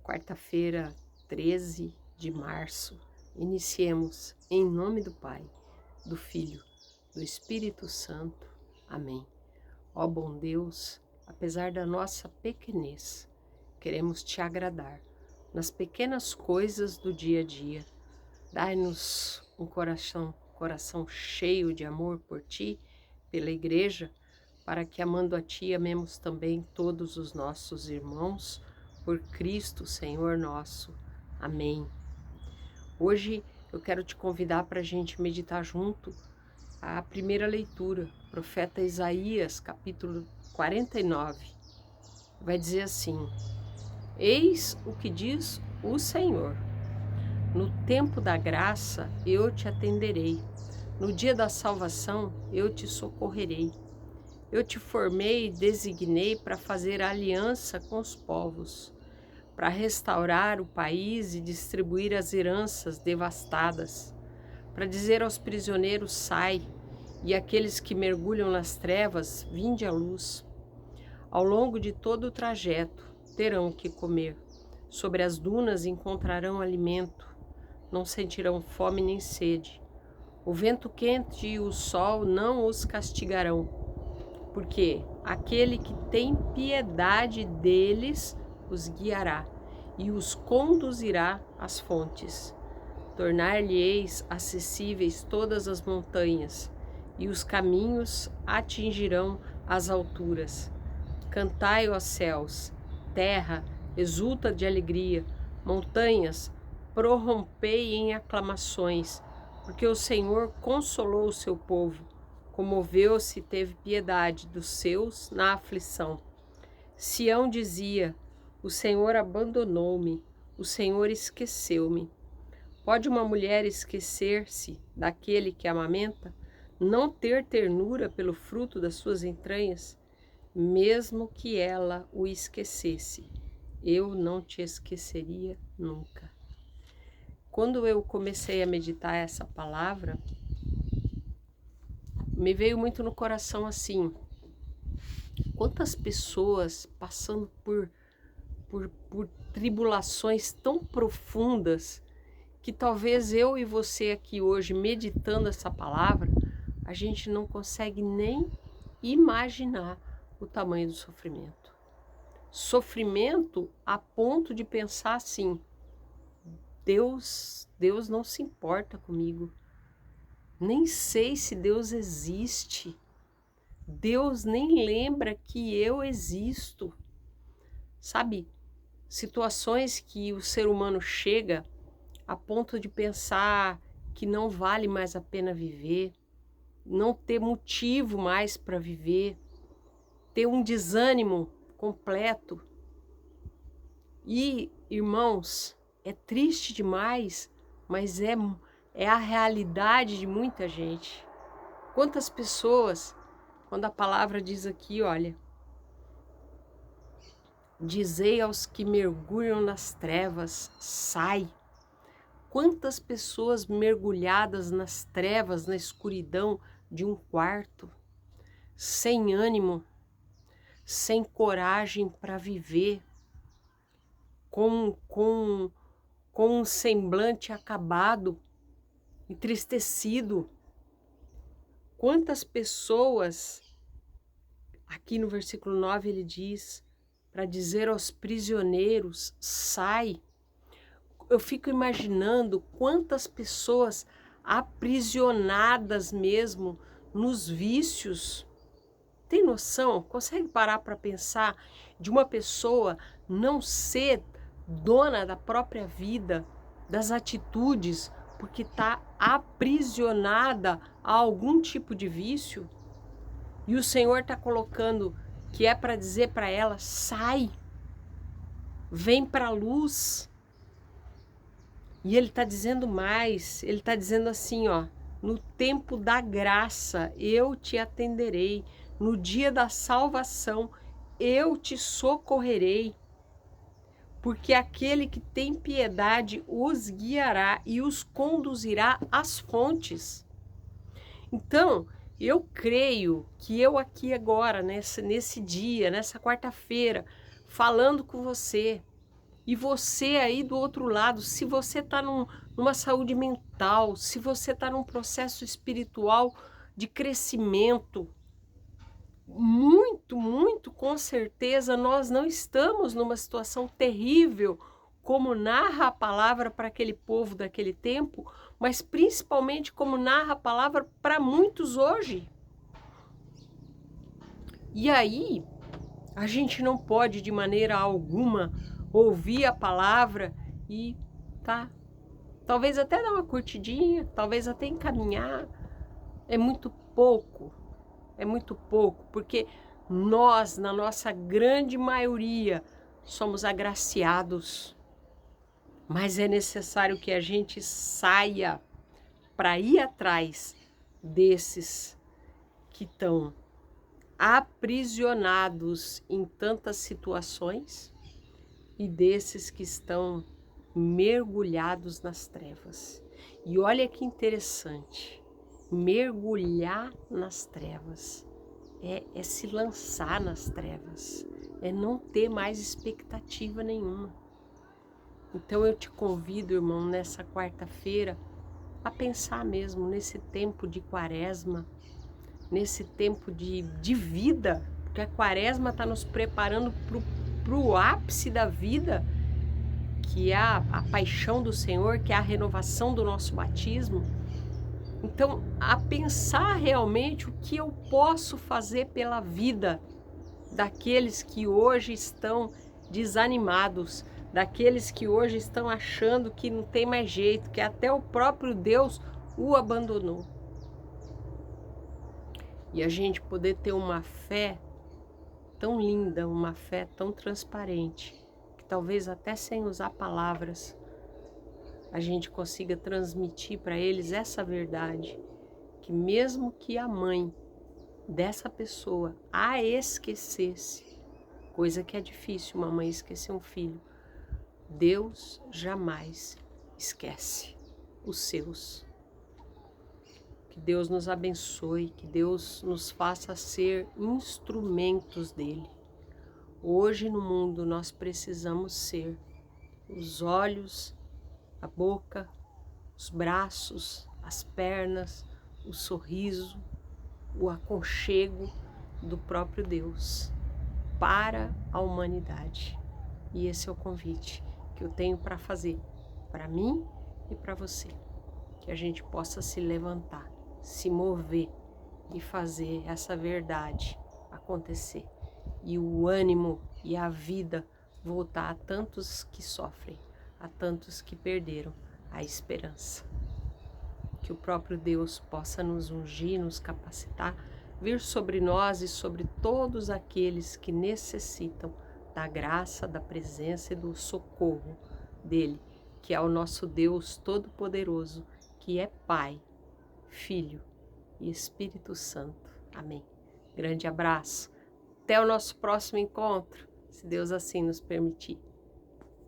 Quarta-feira, 13 de março. Iniciemos em nome do Pai, do Filho, do Espírito Santo. Amém. Ó bom Deus, apesar da nossa pequenez, queremos te agradar nas pequenas coisas do dia a dia. Dai-nos um coração cheio de amor por ti, pela igreja, para que amando a ti amemos também todos os nossos irmãos, por Cristo, Senhor nosso. Amém. Hoje eu quero te convidar para a gente meditar junto a primeira leitura, profeta Isaías, capítulo 49. Vai dizer assim: Eis o que diz o Senhor. No tempo da graça eu te atenderei. No dia da salvação eu te socorrerei. Eu te formei e designei para fazer aliança com os povos, para restaurar o país e distribuir as heranças devastadas, para dizer aos prisioneiros: sai, e àqueles que mergulham nas trevas, vinde à luz. Ao longo de todo o trajeto terão o que comer, sobre as dunas encontrarão alimento, não sentirão fome nem sede. O vento quente e o sol não os castigarão, porque aquele que tem piedade deles os guiará e os conduzirá às fontes. Tornar-lhe-eis acessíveis todas as montanhas, e os caminhos atingirão as alturas. Cantai, ó céus, terra, exulta de alegria, montanhas, prorrompei em aclamações, porque o Senhor consolou o seu povo, comoveu-se e teve piedade dos seus na aflição. Sião dizia: o Senhor abandonou-me, o Senhor esqueceu-me. Pode uma mulher esquecer-se daquele que amamenta, não ter ternura pelo fruto das suas entranhas? Mesmo que ela o esquecesse, eu não te esqueceria nunca. Quando eu comecei a meditar essa palavra, me veio muito no coração assim: quantas pessoas passando por tribulações tão profundas, que talvez eu e você aqui hoje, meditando essa palavra, a gente não consegue nem imaginar o tamanho do sofrimento. Sofrimento a ponto de pensar assim: Deus não se importa comigo. Nem sei se Deus existe. Deus nem lembra que eu existo. Sabe, situações que o ser humano chega a ponto de pensar que não vale mais a pena viver, não ter motivo mais para viver, ter um desânimo completo. E, irmãos, é triste demais, mas é a realidade de muita gente. Quantas pessoas, quando a palavra diz aqui, olha, dizei aos que mergulham nas trevas, sai. Quantas pessoas mergulhadas nas trevas, na escuridão de um quarto, sem ânimo, sem coragem para viver, com um semblante acabado, entristecido. Quantas pessoas, aqui no versículo 9 ele diz, para dizer aos prisioneiros, sai. Eu fico imaginando quantas pessoas aprisionadas mesmo nos vícios. Tem noção? Consegue parar para pensar de uma pessoa não ser dona da própria vida, das atitudes, porque está aprisionada a algum tipo de vício? E o Senhor está colocando que é para dizer para ela: sai, vem para a luz. E ele está dizendo mais, ele está dizendo assim, ó: no tempo da graça eu te atenderei, no dia da salvação eu te socorrerei, porque aquele que tem piedade os guiará e os conduzirá às fontes. Então, eu creio que eu aqui agora, nesse dia, nessa quarta-feira, falando com você, E você aí do outro lado, se você está numa saúde mental, se você está num processo espiritual de crescimento, muito, com certeza nós não estamos numa situação terrível, como narra a palavra para aquele povo daquele tempo, mas principalmente como narra a palavra para muitos hoje. E aí, a gente não pode de maneira alguma ouvir a palavra e talvez até dar uma curtidinha, talvez até encaminhar. É muito pouco, porque nós, na nossa grande maioria, somos agraciados. Mas é necessário que a gente saia para ir atrás desses que estão aprisionados em tantas situações e desses que estão mergulhados nas trevas. E olha que interessante, mergulhar nas trevas é se lançar nas trevas, é não ter mais expectativa nenhuma. Então eu te convido, irmão, nessa quarta-feira, a pensar mesmo nesse tempo de quaresma, nesse tempo de vida, porque a quaresma está nos preparando para o ápice da vida, que é a paixão do Senhor, que é a renovação do nosso batismo. Então, a pensar realmente o que eu posso fazer pela vida daqueles que hoje estão desanimados, daqueles que hoje estão achando que não tem mais jeito, que até o próprio Deus o abandonou. E a gente poder ter uma fé tão linda, uma fé tão transparente, que talvez até sem usar palavras, a gente consiga transmitir para eles essa verdade, que mesmo que a mãe dessa pessoa a esquecesse, coisa que é difícil uma mãe esquecer um filho, Deus jamais esquece os seus. Que Deus nos abençoe, que Deus nos faça ser instrumentos dele. Hoje no mundo nós precisamos ser os olhos, a boca, os braços, as pernas, o sorriso, o aconchego do próprio Deus para a humanidade. E esse é o convite que eu tenho para fazer para mim e para você. Que a gente possa se levantar, se mover e fazer essa verdade acontecer. E o ânimo e a vida voltar a tantos que sofrem, a tantos que perderam a esperança. Que o próprio Deus possa nos ungir, nos capacitar, vir sobre nós e sobre todos aqueles que necessitam da graça, da presença e do socorro dele, que é o nosso Deus Todo-Poderoso, que é Pai, Filho e Espírito Santo. Amém. Grande abraço. Até o nosso próximo encontro, se Deus assim nos permitir.